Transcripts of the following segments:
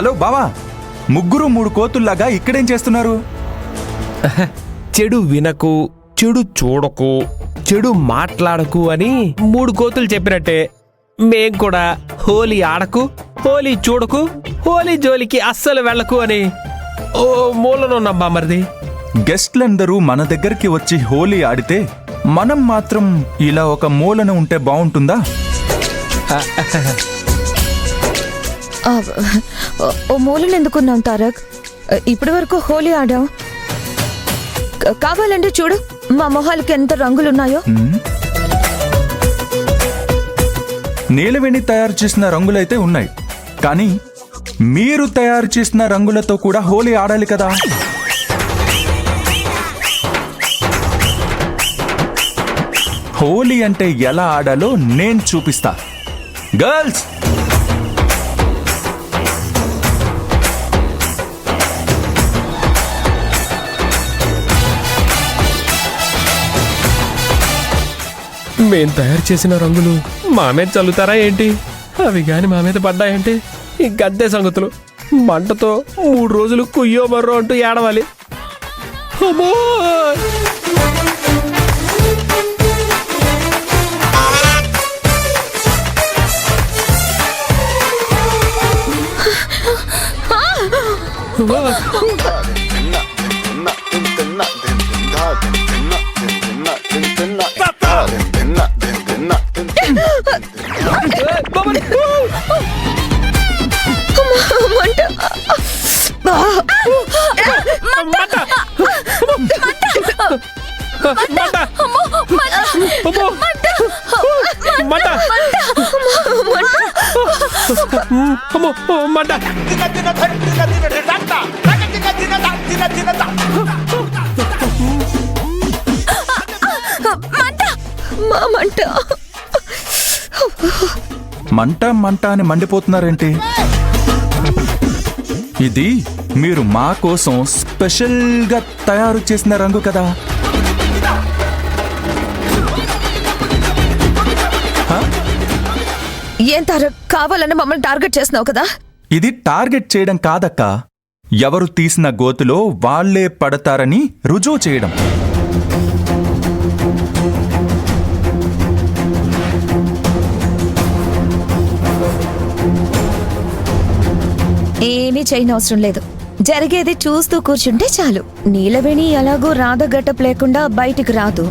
Hello బావా, ముగ్గురు 3 కోతుల్లాగా ఇక్కడేం చేస్తున్నారు? చెడు వినకు, చెడు చూడకు, చెడు మాట్లాడకు అని 3 కోతులు చెప్పినట్టే మేం కూడా హోలీ ఆడకు, హోలీ చూడకు, హోలీ జోలికి అస్సలు వెళ్ళకు అని ఓ మూలనున్నాం బామర్ది. గెస్ట్లందరూ మన దగ్గరికి వచ్చి హోలీ ఆడితే మనం మాత్రం ఇలా ఒక మూలన ఉంటే బాగుంటుందా? ఓ మూలను ఎందుకున్నాం తారక్? ఇప్పటి వరకు హోలీ ఆడాం. కావాలంటే చూడు మా మొహాలకి ఎంత రంగులున్నాయో. నీలవేణి తయారు చేసిన రంగులైతే ఉన్నాయి, కానీ మీరు తయారు చేసిన రంగులతో కూడా హోలీ ఆడాలి కదా. హోలీ అంటే ఎలా ఆడాలో నేను చూపిస్తా. గర్ల్స్, మేం తయారు చేసిన రంగులు మా మీద చల్లుతారా ఏంటి? అవి గాని మా మీద పడ్డాయంటే ఇంకంతే సంగతులు. మంటతో 3 రోజులు కుయ్యో మర్రో అంటూ ఏడవాలి. అమ్మో! మంట మంట అని మండిపోతున్నారేంటి? ఇది మీరు మా కోసం స్పెషల్గా తయారు చేసిన రంగు కదా. ఏం తారక్, కావాలని మమ్మల్ని టార్గెట్ చేస్తున్నావు కదా? ఇది టార్గెట్ చేయడం కాదక్క, ఎవరు తీసిన గోతులో వాళ్లే పడతారని రుజువు చేయడం. ఏమీ చేయనవసరం లేదు, జరిగేది చూస్తూ కూర్చుంటే చాలు. నీలవేణి ఎలాగూ రాధ గెటప్ లేకుండా బయటికి రాదు.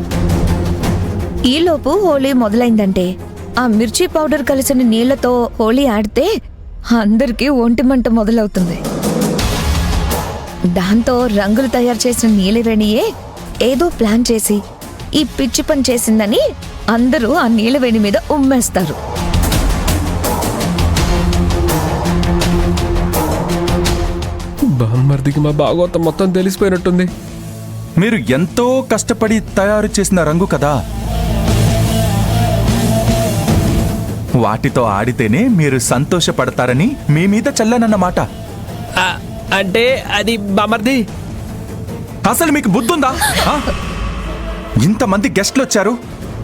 ఈలోపు హోలీ మొదలైందంటే ఆ మిర్చి పౌడర్ కలిసిన నీళ్లతో హోలీ ఆడితే అందరికీ ఒంటిమంట మొదలవుతుంది. దాంతో రంగులు తయారు చేసిన నీలవేణియే ఏదో ప్లాన్ చేసి ఈ పిచ్చి పని చేసిందని అందరూ ఆ నీలవేణి మీద ఉమ్మేస్తారు. బామ్మర్దికి మా భాగవతం మొత్తం తెలిసిపోయినట్టుంది. మీరు ఎంతో కష్టపడి తయారు చేసిన రంగు కదా, వాటితో ఆడితేనే మీరు సంతోషపడతారని మీ మీద చల్లనన్నమాట. అంటే అది బామర్ది, అసలు మీకు బుద్ధుందా? ఇంతమంది గెస్ట్లు వచ్చారు,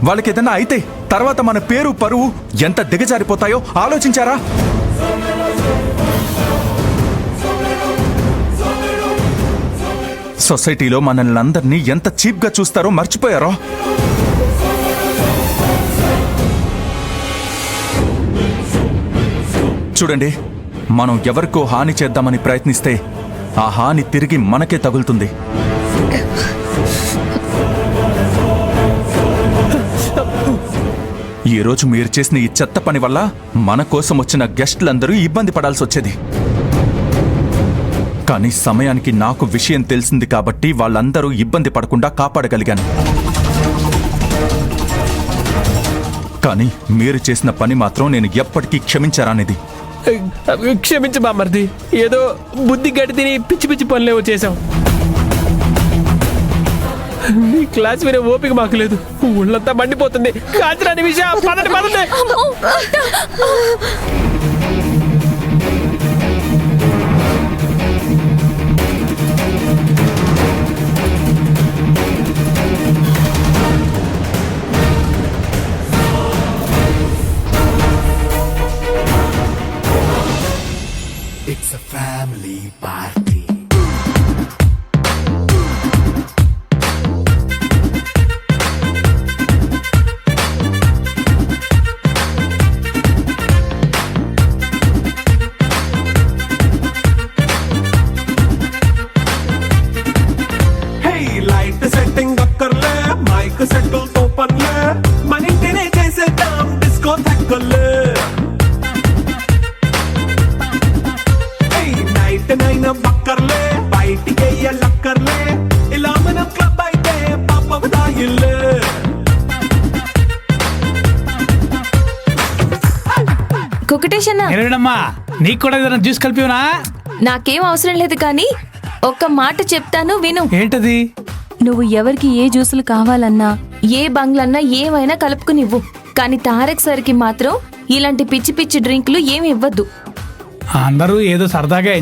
వాళ్ళకి ఏదైనా అయితే తర్వాత మన పేరు పరువు ఎంత దిగజారిపోతాయో ఆలోచించారా? సొసైటీలో మనల్ని అందరినీ ఎంత చీప్గా చూస్తారో మర్చిపోయారో? చూడండి, మనం ఎవరికో హాని చేద్దామని ప్రయత్నిస్తే ఆ హాని తిరిగి మనకే తగులుతుంది. ఈరోజు మీరు చేసిన ఈ చెత్త పని వల్ల మన కోసం వచ్చిన గెస్టులందరూ ఇబ్బంది పడాల్సి వచ్చేది. కానీ సమయానికి నాకు విషయం తెలిసింది కాబట్టి వాళ్ళందరూ ఇబ్బంది పడకుండా కాపాడగలిగాను. కానీ మీరు చేసిన పని మాత్రం నేను ఎప్పటికీ క్షమించరానిది. క్షమించు బామర్ది, ఏదో బుద్ధి గడి తిని పిచ్చి పిచ్చి పనులేవో చేశాం. నీ క్లాస్ వినే ఓపిక మాకు లేదు, ఊళ్ళంతా మండిపోతుంది. కాంచరాని విషయం పదండి పదండి. It's a fact. family party. Hey, light setting అక్కర్లే మైక్ సెట్టుల్ తో పనిలే మన ఇంటినే చేసేద్దాం డిస్కో థక్కర్లే నైట్ నైన్ బక్కర్లే బయటికి వెయ్యలక్కర్లే ఇలా మనం క్లబ్ అయితే పాపం దాయిల్లే కుకటేష్ అన్న ఎరడమ్మా నీకు కూడా ఏదైనా జ్యూస్ కలిపివనా? నాకేం అవసరం లేదు కానీ ఒక్క మాట చెప్తాను విను. ఏంటది? నువ్వు ఎవరికి ఏ జ్యూసులు కావాలన్నా ఏ బంగ్లన్నా ఏమైనా కలుపుకునివ్వు, కానీ తారక్ సర్కి మాత్రం ఇలాంటి పిచ్చి పిచ్చి డ్రింకులు ఏమి ఇవ్వద్దు. అందరూ ఏదో సరదాగా